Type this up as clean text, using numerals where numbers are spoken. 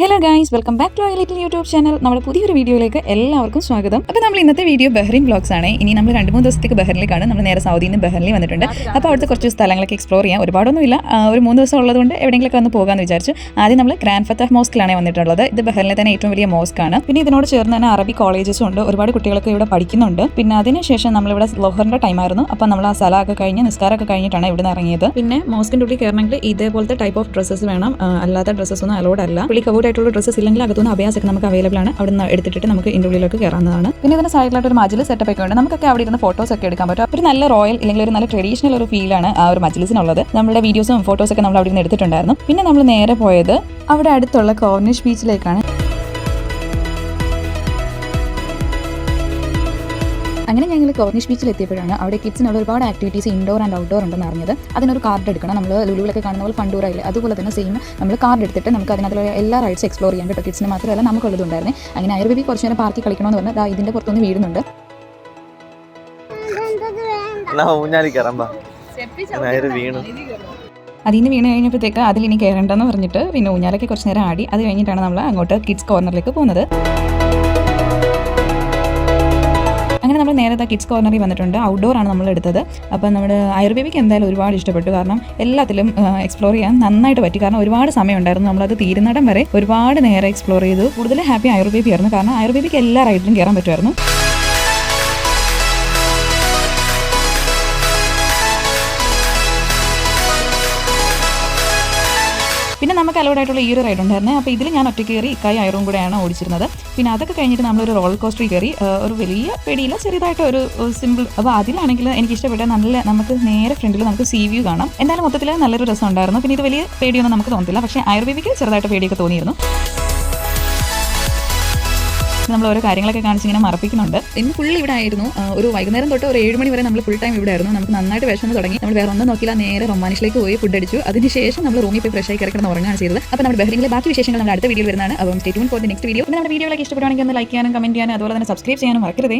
Hello guys, welcome back to I little YouTube channel. നമ്മുടെ പുതിയൊരു വീഡിയോയിലേക്ക് എല്ലാവർക്കും സ്വാഗതം. അപ്പോൾ നമ്മൾ ഇന്നത്തെ വീഡിയോ ബഹ്റിൻ വ്ളോഗ്സ് ആണ്. ഇനി നമ്മൾ 2-3 ദിവസത്തേക്ക് ബഹ്റിനിലേക്കാണ്. നമ്മൾ നേരെ സൗദിയിൽ നിന്ന് ബഹ്റിനിൽ വന്നിട്ടുണ്ട്. അപ്പോൾ അവിടുത്തെ കുറച്ച് സ്ഥലങ്ങളൊക്കെ എക്സ്പ്ലോർ ചെയ്യാം. ഒരുപാടൊന്നുമില്ല, ഒരു 3 ദിവസം ഉള്ളതുകൊണ്ട് എവിടെയെങ്കിലൊക്കെ വന്ന് പോകാമെന്ന് വിചാരിച്ചു. ആദ്യം നമ്മൾ ഗ്രാൻഡ് ഫത്തഹ് മോസ്കിലാണ് വന്നിട്ടുള്ളത്. ഇത് ബഹ്റിനിലെ തന്നെ ഏറ്റവും വലിയ മോസ്കാണ്. പിന്നെ ഇതിനോട് ചേർന്ന് തന്നെ അറബി കോളേജസും ഉണ്ട്. ഒരുപാട് കുട്ടികളൊക്കെ ഇവിടെ പഠിക്കുന്നുണ്ട്. പിന്നെ അതിനുശേഷം നമ്മളിവിടെ ലോഹറിന്റെ ടൈമായിരുന്നു. അപ്പോൾ നമ്മൾ ആ സ്ഥലമൊക്കെ കഴിഞ്ഞ് നിസ്കാരമൊക്കെ കഴിഞ്ഞിട്ടാണ് ഇവിടെ നിന്ന് ഇറങ്ങിയത്. പിന്നെ മോസ്കിൻ്റെ ഉള്ളിൽ കയറണമെങ്കിൽ ഇതേപോലത്തെ ടൈപ്പ് ഓഫ് ഡ്രസ്സസ് വേണം, അല്ലാത്ത ഡ്രസ്സസ് ഒന്നും അലോഡ് അല്ല. പുള്ളി കവോർഡ് ആയിട്ടുള്ള ഡ്രസ്സസ് ഇല്ലെങ്കിൽ അകത്തുനിന്ന് അഭയാസൊക്കെ നമുക്ക് അവൈലബിൾ ആണ്. അവിടെ നിന്ന് എടുത്തിട്ട് നമുക്ക് ഇതിൻ്റെ ഉള്ളിലേക്ക് കയറാവുന്നതാണ്. പിന്നെ ഇതിന് സൈഡിലായിട്ട് ഒരു മജ്ലിസ് സെറ്റപ്പ് ഒക്കെ ഉണ്ട്. നമുക്കൊക്കെ അവിടെ ഇരുന്ന് ഫോട്ടോസ് ഒക്കെ എടുക്കാൻ പറ്റും. ഒരു നല്ല റോയൽ അല്ലെങ്കിൽ ഒരു നല്ല ട്രഡീഷണൽ ഒരു ഫീലാണ് ആ ഒരു മജ്ലിസിനുള്ളത്. നമ്മുടെ വീഡിയോസും ഫോട്ടോസൊക്കെ നമ്മൾ അവിടെ നിന്ന് എടുത്തിട്ടുണ്ടായിരുന്നു. പിന്നെ നമ്മൾ നേരെ പോയത് അവിടെ അടുത്തുള്ള കോർണിഷ് ബീച്ചിലേക്കാണ്. അങ്ങനെ ഞങ്ങൾ കോർണിഷ് ബീച്ചിൽ എത്തിയപ്പോഴാണ് അവിടെ കിഡ്സിനുള്ള ഒരുപാട് ആക്ടിവിറ്റീസ് ഇൻഡോർ ആൻഡ് ഔട്ട്ഡോർ ഉണ്ടെന്ന് അറിഞ്ഞത്. അതിനൊരു കാർഡ് എടുക്കണം. നമ്മൾ ലുലുവിലൊക്കെ കാണുന്ന പോലെ ഫണ്ടൂറയില്ലേ, അതുപോലെ തന്നെ സെയിം നമ്മൾ കാർഡ് എടുത്തിട്ട് നമുക്ക് അതിനകത്തുള്ള എല്ലാ റൈഡ്സ് എക്സ്പ്ലോർ ചെയ്യാൻ പറ്റും. കിഡ്സിന് മാത്രമല്ല നമുക്കുള്ളതുണ്ടായിരുന്നു. അങ്ങനെ ആയുർവേദി കുറച്ച് നേരം പാർക്കിൽ കളിക്കണമെന്ന് പറഞ്ഞാൽ ഇതിൻ്റെ പുറത്തൊന്ന് വീഴുന്നുണ്ട്. അതിന് വീണ് കഴിഞ്ഞപ്പോഴത്തേക്ക് അതിലിനി കയറേണ്ടെന്ന് പറഞ്ഞിട്ട് പിന്നെ ഊഞ്ഞാലൊക്കെ കുറച്ച് നേരം ആടി. അത് കഴിഞ്ഞിട്ടാണ് നമ്മൾ അങ്ങോട്ട് കിഡ്സ് കോർണറിലേക്ക് പോകുന്നത്. അങ്ങനെ നമ്മൾ നേരത്തെ കിഡ്സ് കോർണറിൽ വന്നിട്ടുണ്ട്. ഔട്ട്ഡോർ ആണ് നമ്മൾ എടുത്തത്. അപ്പം നമ്മുടെ ആയുർവേദിക്ക് എന്തായാലും ഒരുപാട് ഇഷ്ടപ്പെട്ടു. കാരണം എല്ലാത്തിലും എക്സ്പ്ലോർ ചെയ്യാൻ നന്നായിട്ട് പറ്റി. കാരണം ഒരുപാട് സമയം ഉണ്ടായിരുന്നു. നമ്മളത് തീരുന്നിടം വരെ ഒരുപാട് നേരം എക്സ്പ്ലോർ ചെയ്തു. കൂടുതൽ ഹാപ്പി ആയുർവേദി ആയിരുന്നു. കാരണം ആയുർവേദിക്ക് എല്ലാ റൈഡിലും കയറാൻ പറ്റുമായിരുന്നു. പിന്നെ നമുക്ക് അലോഡ് ആയിട്ടുള്ള ഈ ഒരു റൈഡ് ഉണ്ടായിരുന്നു. അപ്പോൾ ഇതിൽ ഞാൻ ഒറ്റ കയറി ഇക്കായി അയറും കൂടെയാണ് ഓടിച്ചിരുന്നത്. പിന്നെ അതൊക്കെ കഴിഞ്ഞിട്ട് നമ്മളൊരു റോളർ കോസ്റ്ററിൽ കയറി. ഒരു വലിയ പേടിയില്ല, ചെറുതായിട്ട് ഒരു സിമ്പിൾ. അപ്പോൾ അതിലാണെങ്കിൽ എനിക്ക് ഇഷ്ടപ്പെട്ട നല്ല നമുക്ക് നേരെ ഫ്രണ്ടിൽ നമുക്ക് സീ വ്യൂ കാണാം. എന്തായാലും മൊത്തത്തിൽ നല്ലൊരു രസം ഉണ്ടായിരുന്നു. പിന്നെ ഇത് വലിയ പേടിയൊന്നും നമുക്ക് തോന്നില്ല. പക്ഷേ ആയുർവേദിക്ക് ചെറുതായിട്ട് പേടിയൊക്കെ തോന്നിയിരുന്നു. നമ്മൾ ഓരോ കാര്യങ്ങളൊക്കെ കാണിച്ചിങ്ങനെ മറപ്പിക്കുന്നുണ്ട്. ഇന്ന് ഫുൾ ഇവിടെ ആയിരുന്നു. ഒരു വൈകുന്നേരം തൊട്ട് ഒരു 7 മണി വരെ നമ്മൾ ഫുൾ ടൈം ഇവിടെ ആയിരുന്നു. നമുക്ക് നന്നായിട്ട് വിഷമം തുടങ്ങി. നമ്മൾ വേറെ ഒന്നും നോക്കില്ല, നേരെ റൊമാനിഷിലേക്ക് പോയി ഫുഡ് അടിച്ചു. അതിനുശേഷം നമ്മൾ റൂമിൽ പോയി ഫ്രഷ് ആയി കിടക്കണം ഉറങ്ങാൻ ചെയ്തത്. അപ്പോൾ നമ്മുടെ ബഹ്റിനിലെ ബാക്കി വിശേഷങ്ങൾ നമ്മുടെ അടുത്ത വീഡിയോയിൽ വരുന്നതാണ്. അപ്പം stay tune for the next video. നമ്മുടെ വീഡിയോകളൊക്കെ ഇഷ്ടപ്പെടുവാണെങ്കിൽ ഒന്ന് ലൈക്ക് ചെയ്യാനും കമന്റ് ചെയ്യാനും അതുപോലെ തന്നെ സബ്സ്ക്രൈബ് ചെയ്യാനും മറക്കരുതേ.